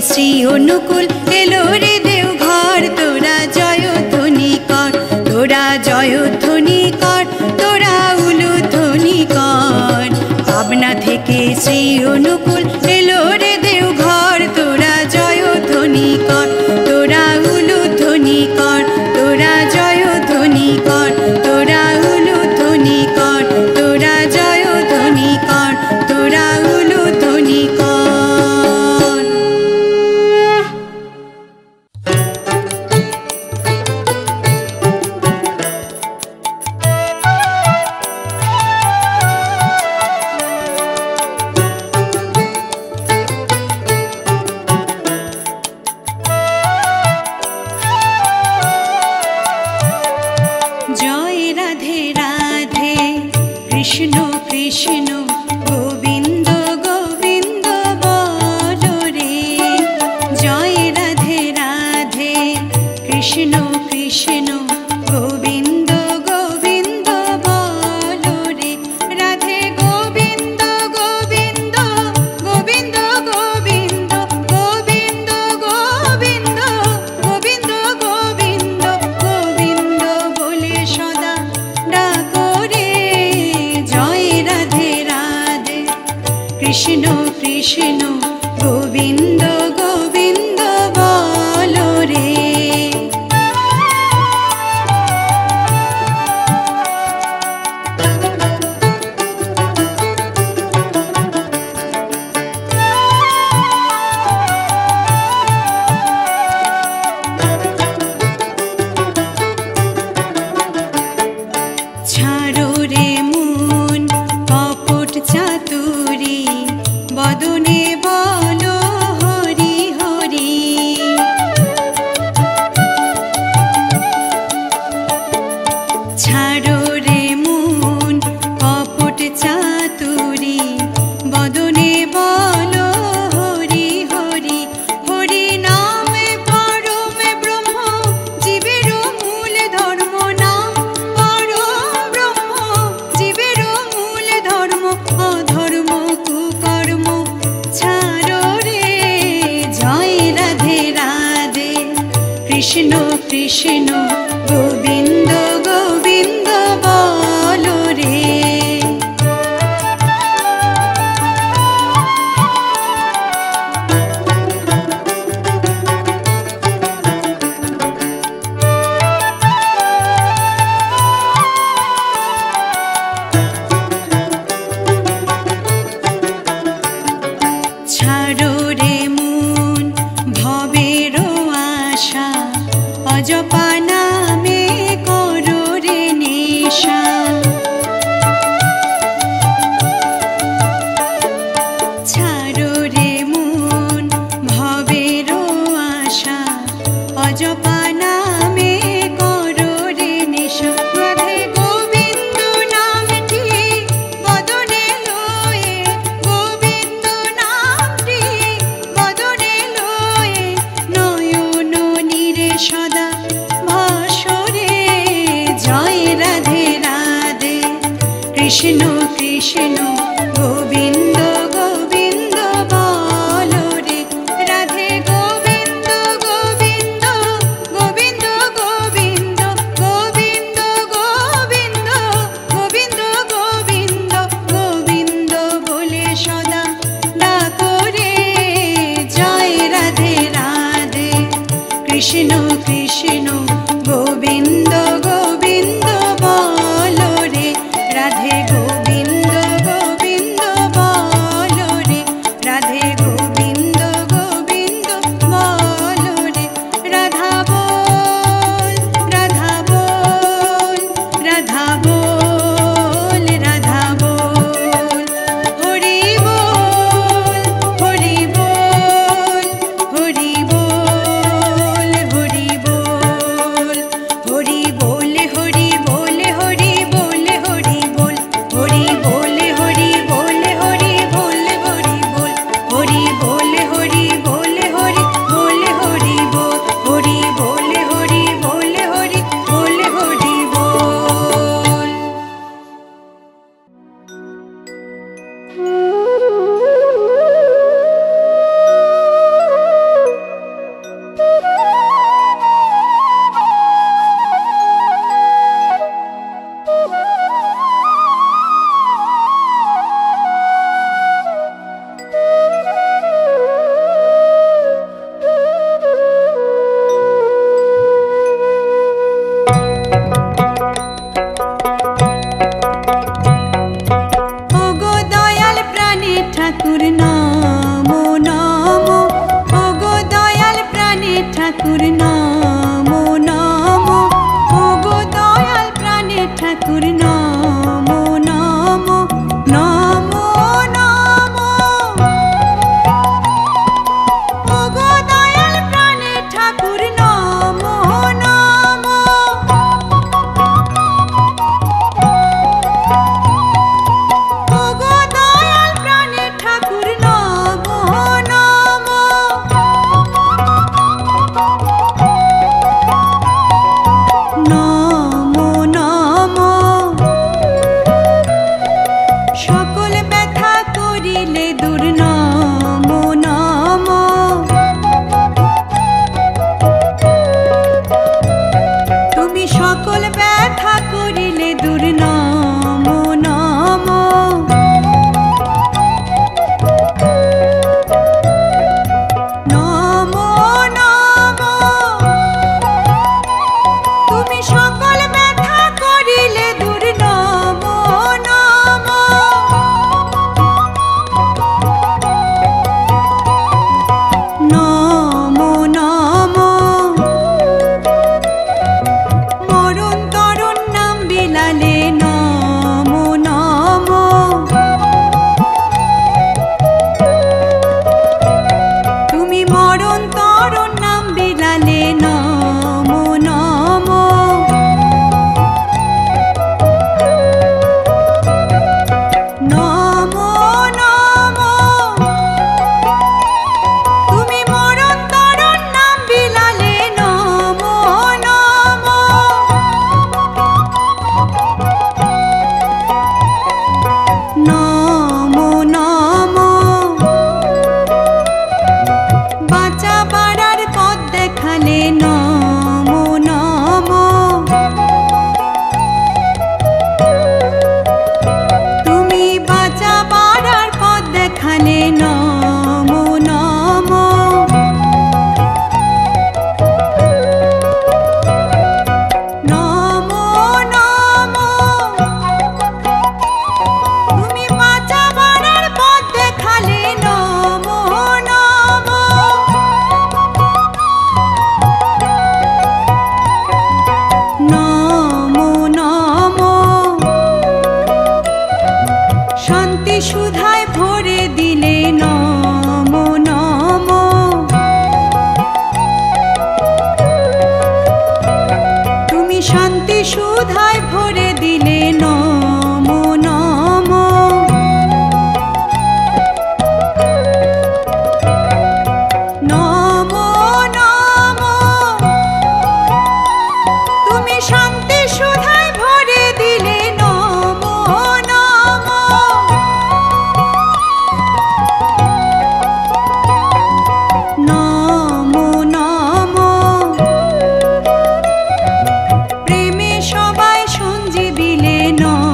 শ্রী অনুকূল এলো রে দেওঘর, তোরা জয়ধ্বনি কর, তোরা জয়ধ্বনি কর, তোরা উলুধ্বনি কর। পাবনা থেকে শ্রী অনুকূল এলো রে দেওঘর, তোরা জয়ধ্বনি কর, তোরা উলুধ্বনি কর, তোরা জয়ধ্বনি কর, তোরা উলুধ্বনি কর, তোরা জয়ধ্বনি কর, তোরা উলুধ্বনি কর। জয় রাধে রাধে কৃষ্ণ কৃষ্ণ গোবিন্দ গোবিন্দ বল রে। জয় রাধে রাধে কৃষ্ণ কৃষ্ণ গোবিন্দ গোবিন্দ বল রে। রাধে গোবিন্দ গোবিন্দ গোবিন্দ গোবিন্দ গোবিন্দ গোবিন্দ গোবিন্দ গোবিন্দ গোবিন্দ বলে সদা ডাকো রে। জয় রাধে রাধে কৃষ্ণ কৃষ্ণ গোবিন্দ গোবিন্দ বল রে। ছাড়ো রে মন কপট চাতুরি, বদনে বলো হরি হরি। ছাড়ো রে মন কপট চাতুরি, বদনে বলো হরি হরি। হরি নামে পরমে ব্রহ্ম জীবের মূল ধর্ম, নাম পরম ব্রহ্ম জীবের মূল ধর্ম। অধর্ম কুকর্ম ছাড়ো রে। জয় রাধে রাধে কৃষ্ণ কৃষ্ণ গোবিন্দ গোবিন্দ বল রে। ছাড়ো রে মন ভবের আশা, অজপা নামে করো রে নেশা। ছাড়ো রে মন ভবের আশা, অজপা নামে করো রে নেশা। রাধে গোবিন্দ নামটি বদনে লয়ে, গোবিন্দ নামটি বদনে লয়ে, নয়ন নীরে সদা ভাসরে। জয় রাধে রাধে কৃষ্ণ কৃষ্ণ গোবিন্দ গোবিন্দ বল রে। রাধে গোবিন্দ গোবিন্দ গোবিন্দ গোবিন্দ গোবিন্দ গোবিন্দ গোবিন্দ গোবিন্দ গোবিন্দ বলে সদা ডাকো রে। জয় রাধে রাধে কৃষ্ণ কৃষ্ণ গোবিন্দ গোবিন্দ বল রে। রাধে গোবিন্দ গোবিন্দ বল রে। রাধে গোবিন্দ গোবিন্দ বল রে। রাধা বল রাধা বল রাধা বল রাধা বল। হরি বল হরি বল হরি বল হরি বল হরি বল। ওগো দয়াল প্রাণের ঠাকুর নমো নমো, ওগো দয়াল প্রাণের ঠাকুর নমো নমো, ওগো দয়াল প্রাণের ঠাকুর নমো নমো নমো নমো, ওগো দয়াল প্রাণের ঠাকুর নমো নমো, ওগো দয়াল প্রাণের ঠাকুর নমো নমো, নমো নমো, সকল ব্যথা করিলে দূর নমো নমো, তুমি সকল ব্যথা করিলে দূর নমো নমো, নমো নমো, তুমি সকল ব্যথা করিলে দূর নমো নমো, নমো নমো, মরণ তরণ নাম বিলালে নমো নমো, তুমি মরণ তরণ নাম বিলালে নমো নমো, নমো নমো, তুমি মরণ তরণ নাম বিলালে নমো নমো, নমো নমো, বাঁচা বাড়ার পথ দেখালে নমো নমো, তুমি বাঁচা বাড়ার পথ দেখালে নমো নমো, নমো নমো, তুমি বাঁচা বাড়ার পথ দেখালে নমো নমো, নমো নমো, শান্তি সুধায় ভরে দিলে নমো নমো, তুমি শান্তি সুধায় ভরে দিলে নমো নমো, নমো নমো, তুমি শান্তি সুধায় ভরে দিলে নমো নমো, নমো নমো, প্রেমে সবাই সঞ্জীবিলে নমো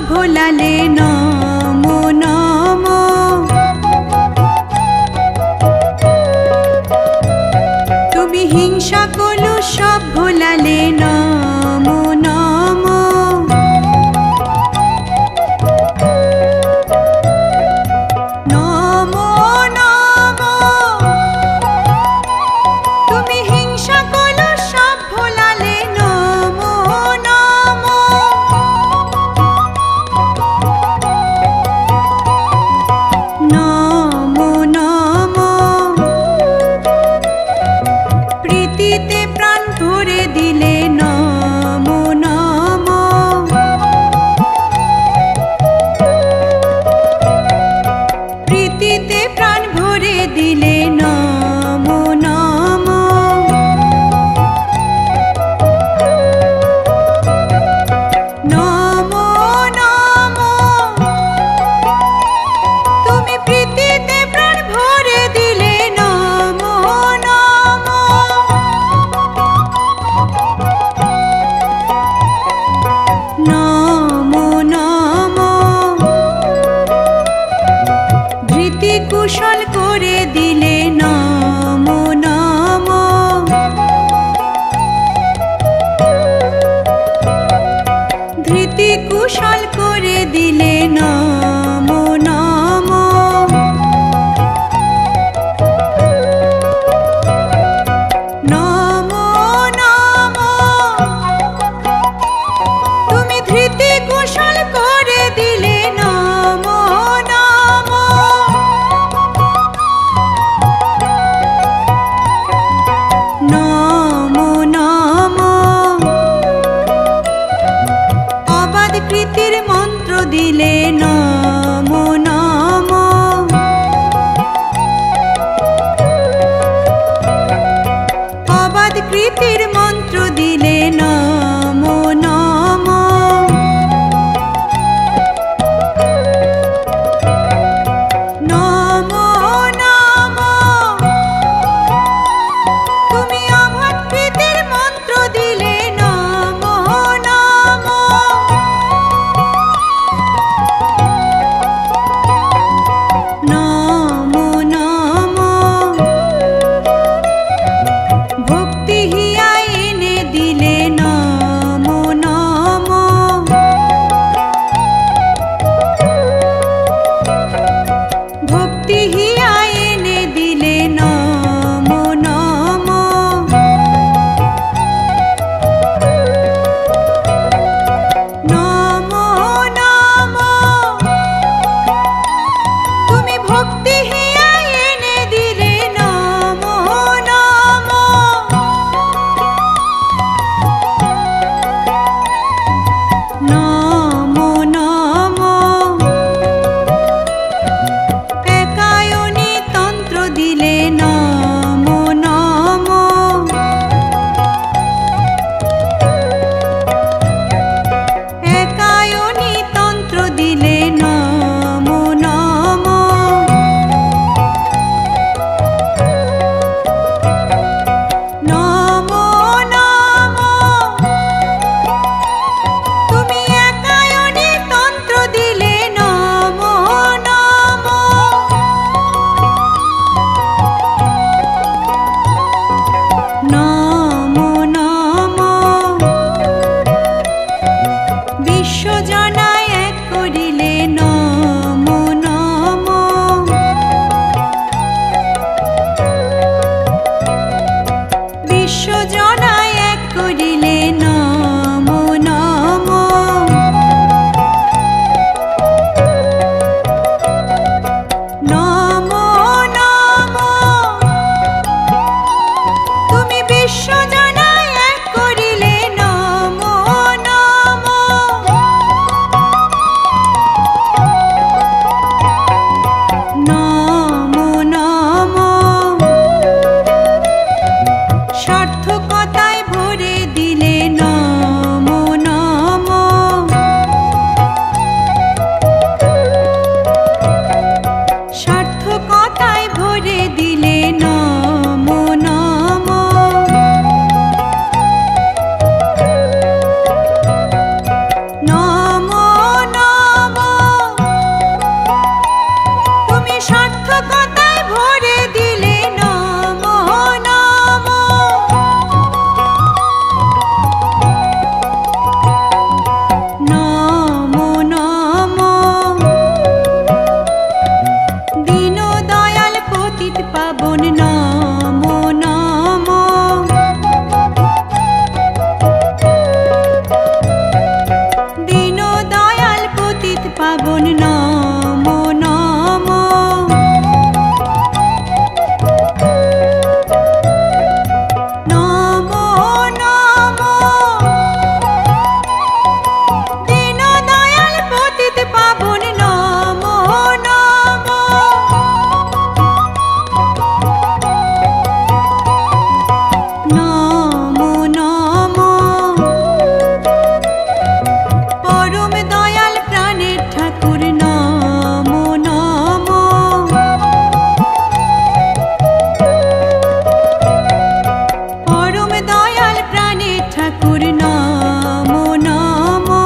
ভোলালে নমো নমো। তুমি হিংসা কলু সব ভোলালে নমো নমো। নমো নমো। তুমি হিংসা কলু সব ভোলালে নমো নমো। পাবন নমো নমো। নমো নমো দীন দয়াল পতিত পাবন নমো নমো। নমো নমো পরম দয়াল প্রাণের ঠাকুর নমো নমো। পরম দয়াল প্রাণের ঠাকুর নমো নমো।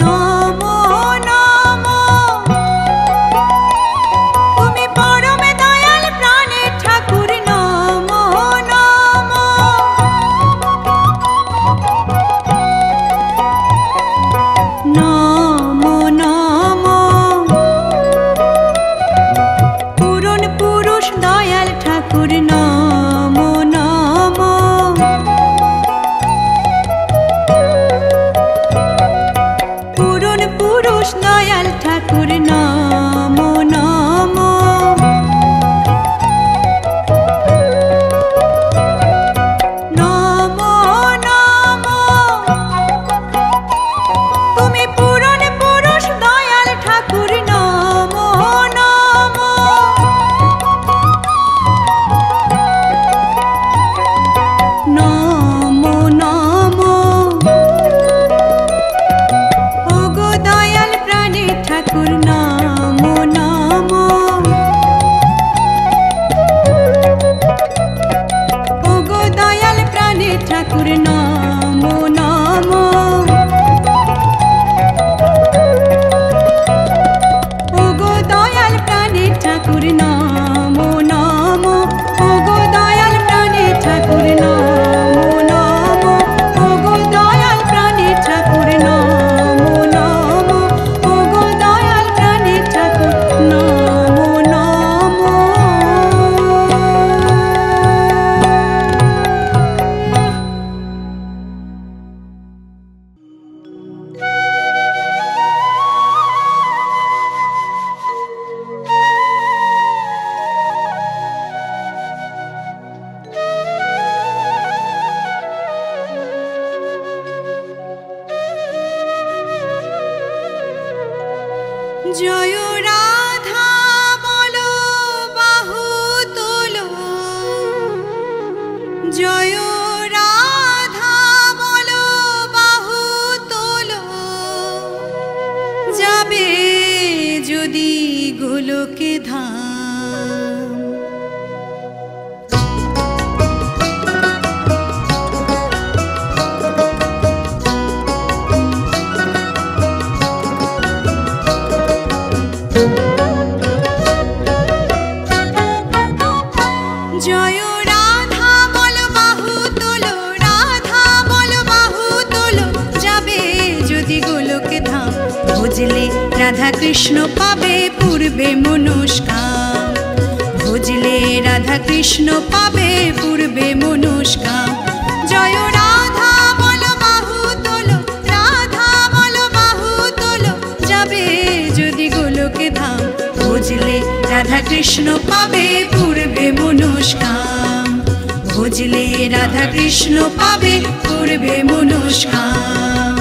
নমো নমো তুমি পরম দয়াল প্রাণের ঠাকুর নমো নমো। নমো নমো পূরণ পুরুষ দয়াল ঠাকুর নমো নমো। পূরণ পুরুষ দয়াল ঠাকুর নমো নমো। নমো নমো তুমি পূরণ পুরুষ দয়াল ঠাকুর নমো নমো। নমো নমো ওগো দয়াল প্রাণের ঠাকুর নমো নমো। ওগো দয়াল প্রাণের ঠাকুর নমো নমো। ওগো দয়াল প্রাণের ঠাকুর নমো নমো। ওগো দয়াল প্রাণের ঠাকুর নমো নমো। ওগো দয়াল প্রাণের ঠাকুর নমো নমো। ওগো দয়াল প্রাণের ঠাকুর নমো নমো। জয় রাধা বলো বাহু তোলো। জয় রাধা বলো বাহু তোলো। যাবে যদি গোলকে ধাম। জয় রাধা বলো বাহু তোলো। রাধা বলো বাহু তোলো। যাবে যদি গোলকে ধাম। ভজলে রাধা কৃষ্ণ পাবে পূর্বে মনস্কাম। ভজলে রাধা কৃষ্ণ পাবে পূর্বে মনস্কাম। জয় রাধা বলো বাহু তোলো। রাধা বলো বাহু তোলো। যাবে যদি গোলকে ধাম। ভজলে রাধা কৃষ্ণ পাবে পূর্বে মনস্কাম। ভজলে রাধা কৃষ্ণ পাবে পূর্বে মনস্কাম।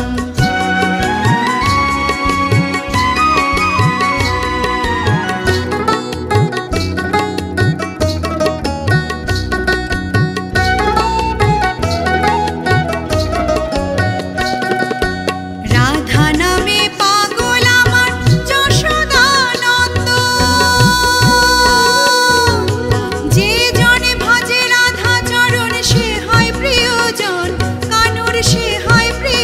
রাধা নামে পাগল আমার যশোদানন্দ। যে জনে ভজে রাধা চরণ সে হয় প্রিয়জন। কানুর সে হয় প্রিয়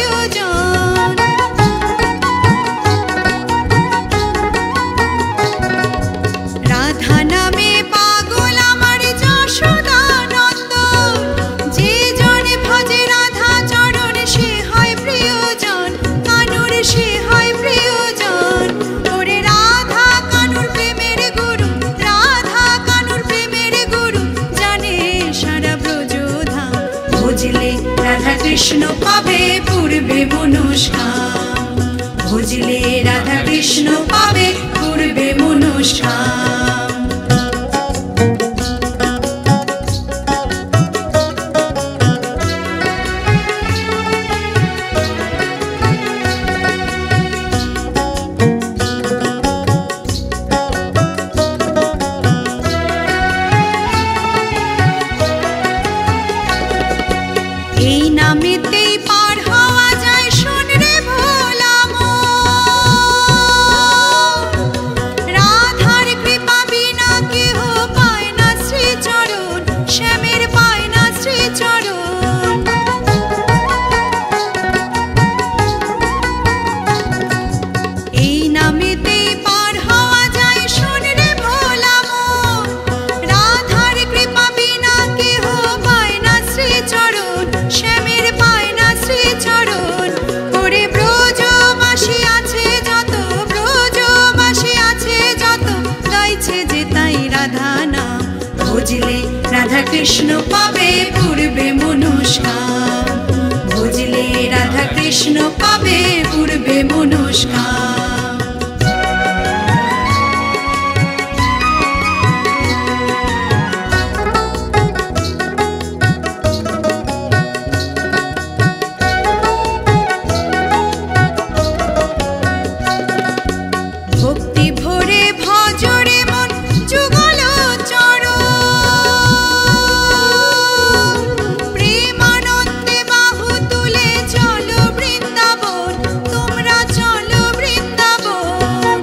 পূর্বে মনস্কাম, ভজলে রাধা কৃষ্ণ পাবে পূর্বে মনস্কাম। এই নামেতেই পার হওয়া যায়, শোন রে ভোলা মন। রাধার কৃপা বিনা কেহ পায় না শ্রীচরণ, শ্যামের পায় না শ্রীচরণ। এই নামেতেই পার হওয়া যায়, শোন রে ভোলা মন। রাধার কৃপা বিনা কেহ পায় না শ্রীচরণ, শ্যামের পায় না শ্রীচরণ। ওরে ব্রজবাসী আছে যত, ব্রজবাসী আছে যত, গাইছে যে তাই রাধা নাম। ভজলে রাধা কৃষ্ণ পাবে পূর্বে মনস্কাম, ভজলে রাধা কৃষ্ণ পাবে পূর্বে মনস্কাম। ভক্তি ভরে ভজরে মন যুগল চরণ, প্রেমানন্দে বাহু তুলে চলো বৃন্দাবন, তোমরা চলো বৃন্দাবন।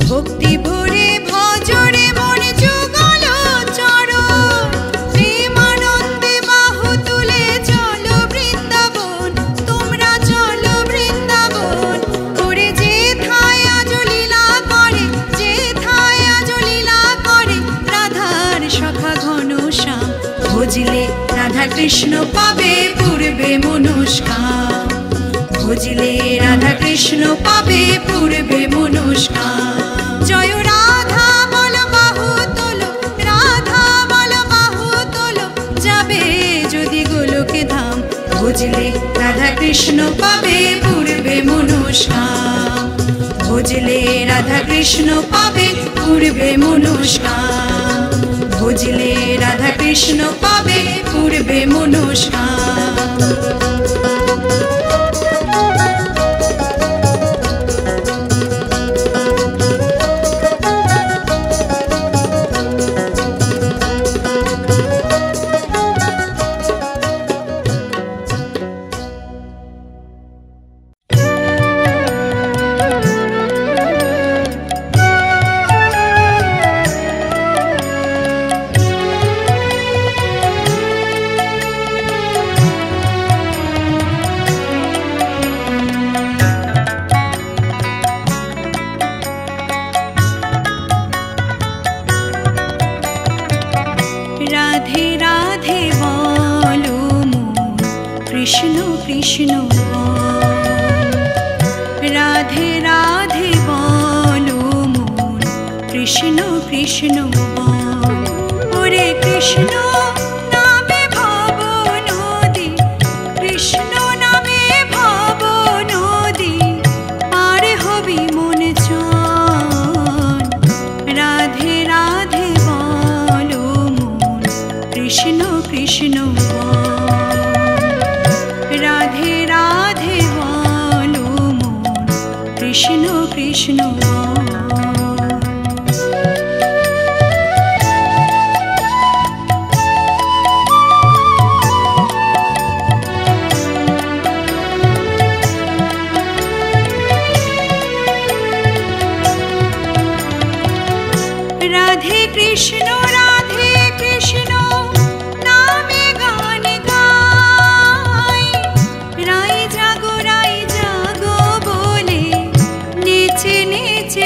ভক্তি ভরে ভজরে মন যুগল চরণ, প্রেমানন্দে বাহু তুলে চলো বৃন্দাবন, তোমরা চলো বৃন্দাবন। ওরে যেথায় আজ লীলা করে, যেথায় আজ লীলা করে রাধার সখা ঘনশ্যাম। ভজলে রাধা কৃষ্ণ পাবে পূর্বে মনস্কাম, ভজলে রাধা কৃষ্ণ পাবে পূর্বে মনস্কাম। জয় রাধা বল বাহু তোলো, রাধা বল বাহু তোলো, যাবে যদি গোলকে ধাম। ভজলে রাধা কৃষ্ণ পাবে পূর্বে মনস্কাম, ভজলে রাধা কৃষ্ণ পাবে পূর্বে মনস্কাম, ভজলে রাধা কৃষ্ণ পাবে পূর্বে মনস্কাম। রাধে রাধে বলো মন, কৃষ্ণ কৃষ্ণ বল। রাধে রাধে বলো মন, কৃষ্ণ কৃষ্ণ বল। ওরে কৃষ্ণ নামে ভব নদী, কৃষ্ণ নামে ভব নদী, পার হবি মন চন। রাধে রাধে বলো মন, কৃষ্ণ কৃষ্ণ বল। রাধে রাধে বলো মন, কৃষ্ণ কৃষ্ণ বল। রাধে কৃষ্ণ রাধে কৃষ্ণ নামে গান গাই, রাই জাগো বলে নেচে নেচে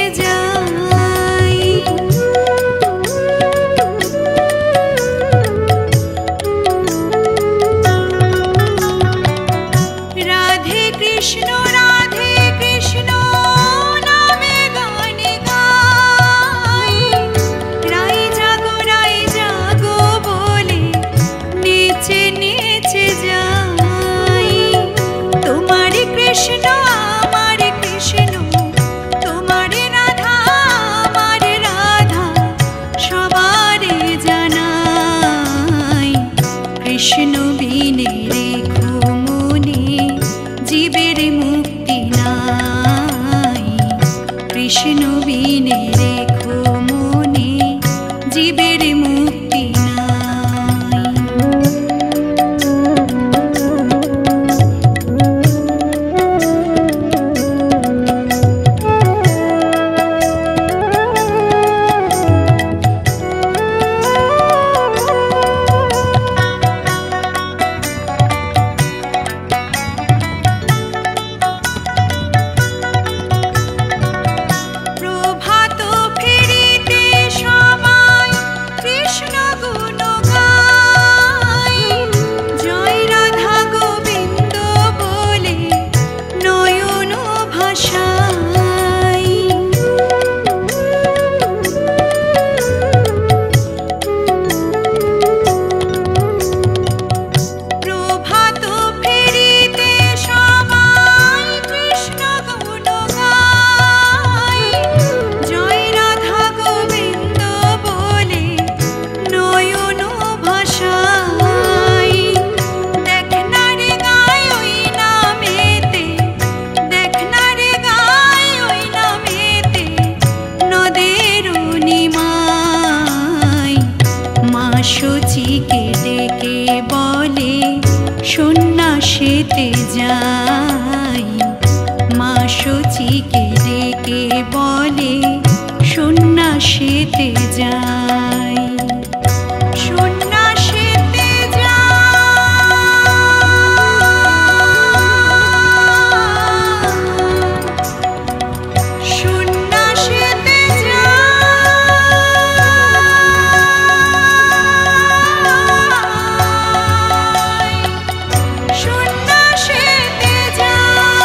সূচিকে ডেকে বলে সন্ন্যাসেতে যাই। মা সূচিকে ডেকে বলে সন্ন্যাসেতে যাই। সন্ন্যাসেতে সন্ন্যাসেতে সন্ন্যাসেতে যাই।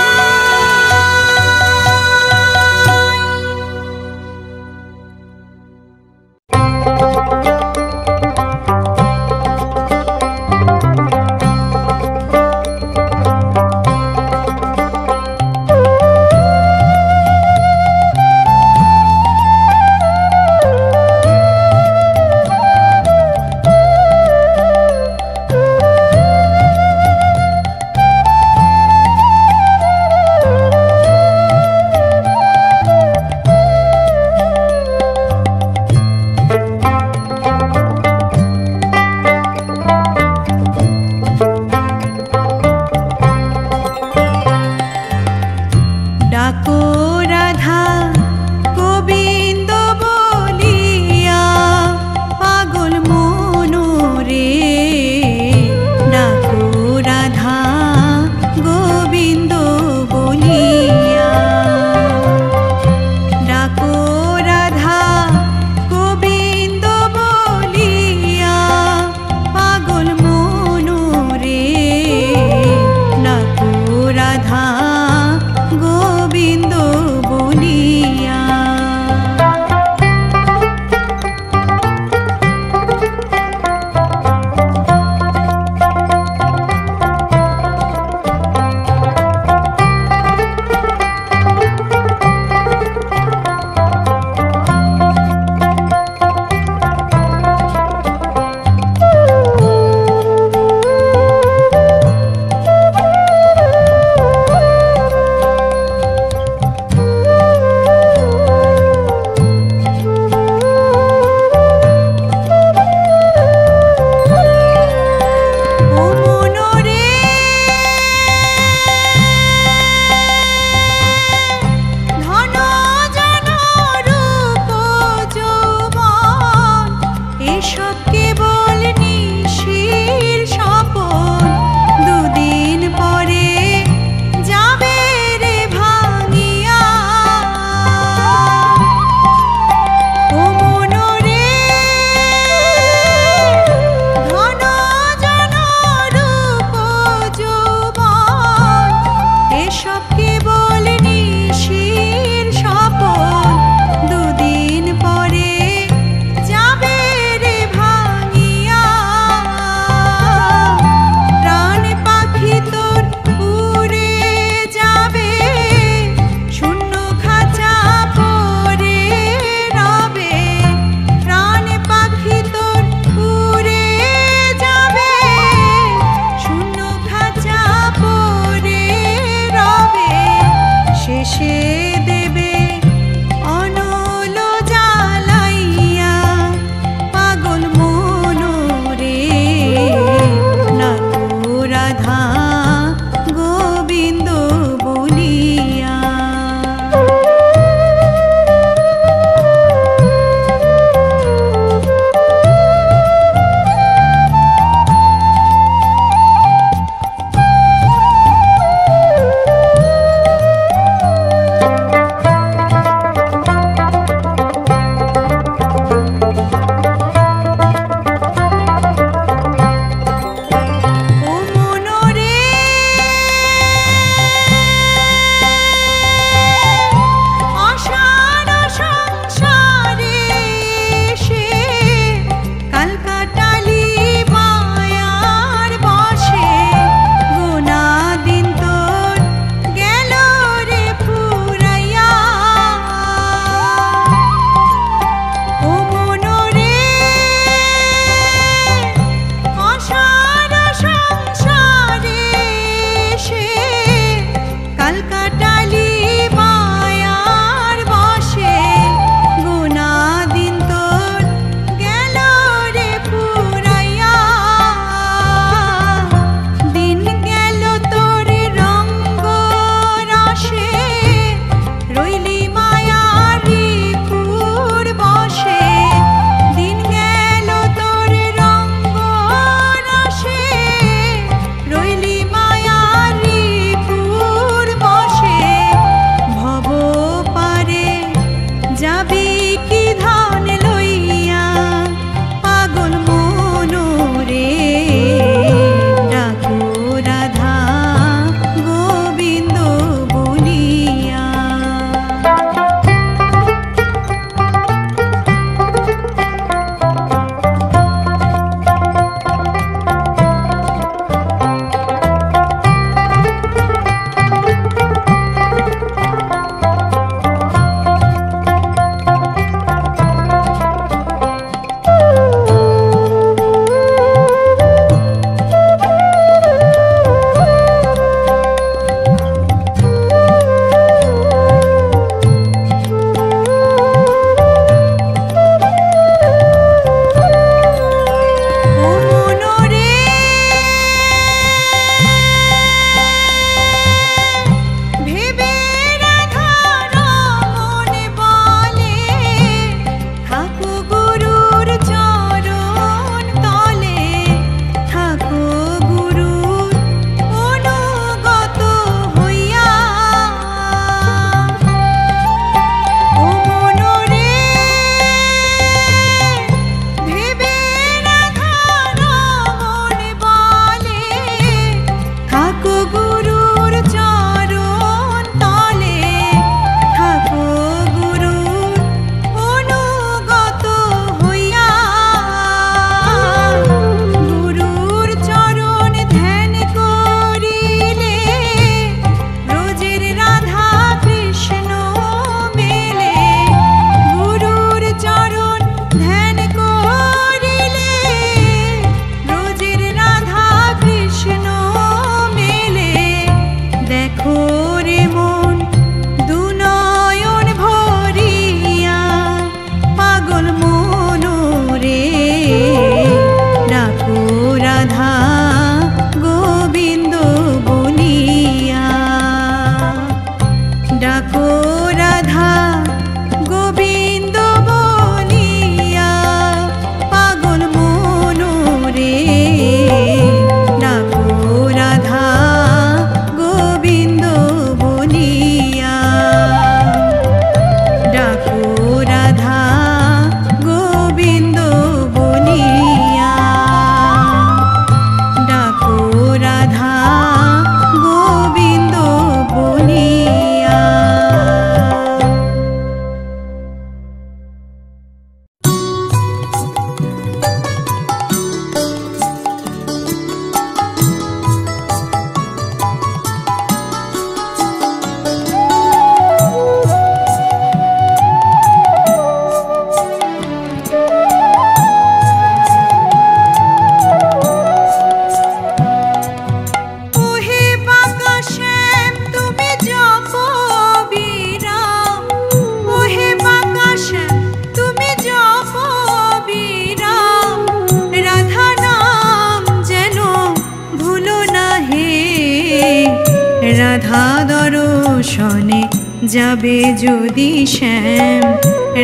যাবে যদি শ্যাম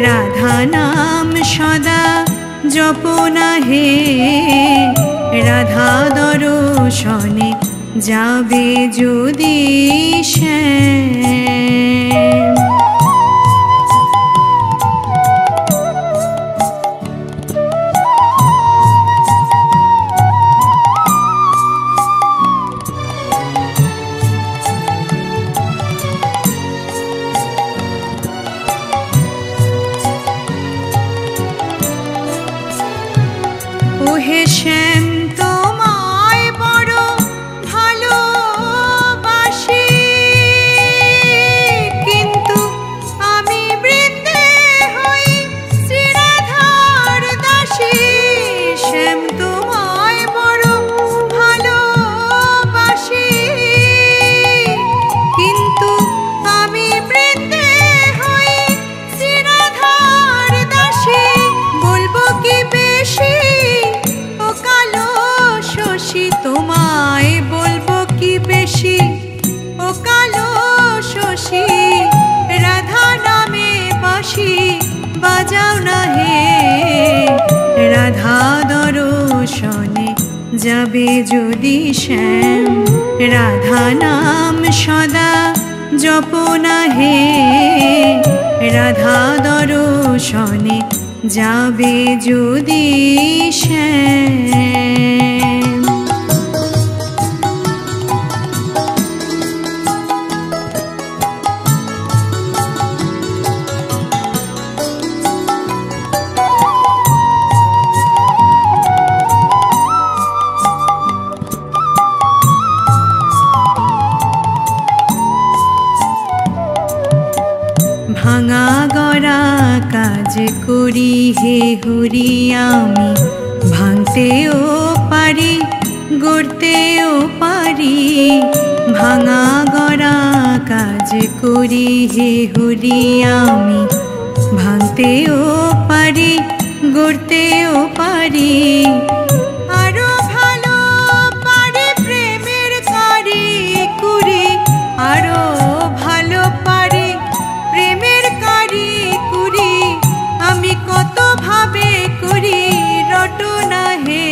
রাধা নাম সদা জপনা হে রাধা দর্শনে যাবে যদি শ্যাম। ওহে শ্যাম তোমায় বড় ভালোবাসি, কিন্তু আমি বৃন্দে হই শ্রীরাধার দাসী। শ্যাম তোমায় বড় ভালোবাসি, কিন্তু আমি বৃন্দে হই শ্রীরাধার দাসী। বলবো কি বেশি তোমায়, বলবো কি বেশি ও কালো শশী, রাধা নামে বাঁশি বাজাও না হে রাধা দর্শনে যাবে যদি শ্যাম রাধা নাম সদা জপনা হে রাধা দর্শনে যাবে যদি শ্যাম। ভাঙা গড়া কাজ করি হে হরি আমি, ভাঙতেও পারি গড়তেও পারি। ভাঙা গড়া কাজ করি হে হরি আমি, ভাঙতেও পারি গড়তেও পারি। আরো ভালো পারি প্রেমের কারি কুরি, আরো ভালো পারি প্রেমের কারি কুরি। আমি কত ভাবে করি রটনা হে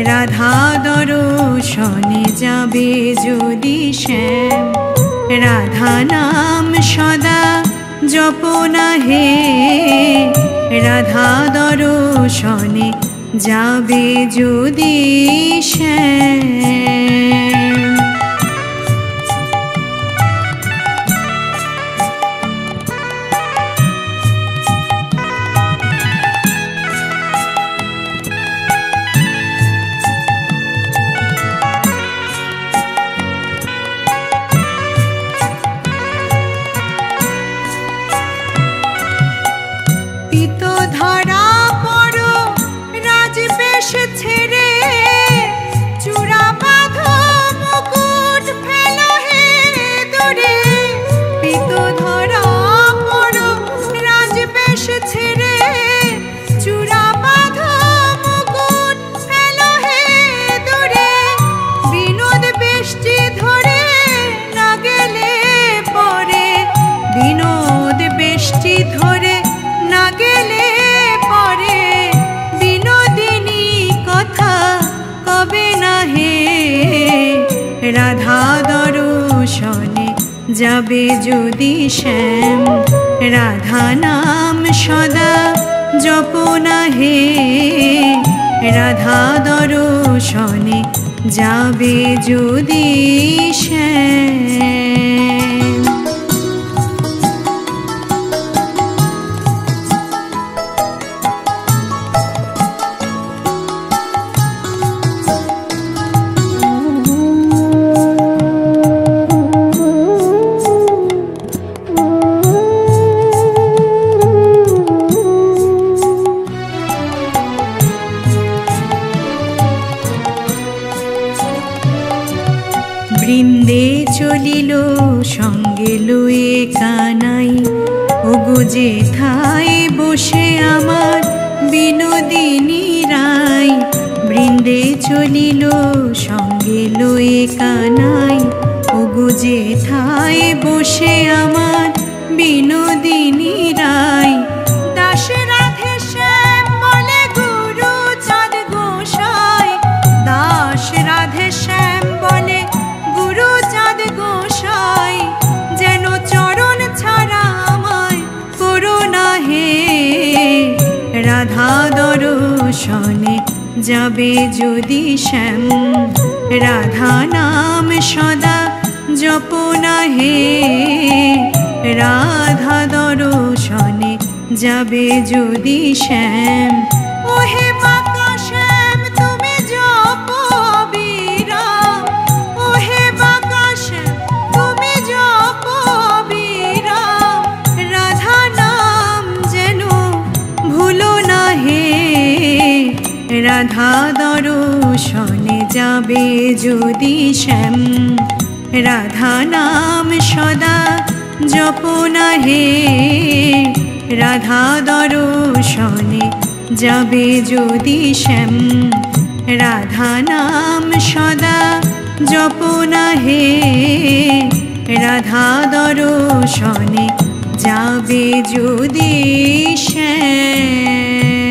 রাধা দর্শনে যাবে যদি শ্যাম রাধা নাম সদা জপনা হে রাধা দর্শনে যাবে যদি শ্যাম। ধরা পড়ো রাজবেশ ছেড়ে, চূড়া বাঁধো মুকুট ফেলো হে দূরে। পিত ধরা পড়ো রাজবেশ ছেড়ে, চূড়া বাঁধো মুকুট ফেলো হে দূরে। বিনোদ বেষ্টি ধরে না গেলে পরে, বিনোদ বেষ্টি ধরে না গেলে পরে। বিনোদিনী কথা কবে না হে রাধা দর্শনে যাবে যদি শ্যাম রাধা নাম সদা জপনা হে রাধা দর্শনে যাবে যদি শ্যাম। বৃন্দে চলিল সঙ্গে লয়ে কানাই, ওগো যেথায় বসে আমার বিনোদিনী রায়। বৃন্দে চলিল সঙ্গে লয়ে কানাই, ওগো যেথায় বসে আমার বিনোদিনী রায়, দাস রাধে শ্যাম বলে গুরু চাঁদ গোসাই, দাস রাধে শ্যাম বলে গুরু চাঁদ গোসাই, যেন চরণ ছাড়া আমায় করো না হে। রাধা দর্শনে যাবে যদি শ্যাম, রাধা নাম সদা জপ না হে। রাধা দর্শনে যাবে যদি শ্যাম, ওহে বাঁকা শ্যাম তুমি জপ বিরাম, ওহে বাঁকা শ্যাম তুমি জপ বিরাম, রাধা নাম যেন ভুলো না হে। রাধা দর্শনে যাবে যদি শ্যাম, রাধা নাম সদা জপ না হে। রাধা দর্শনে যাবে যদি শ্যাম, রাধা নাম সদা জপ না হে। রাধা দর্শনে যাবে যদি শ্যাম।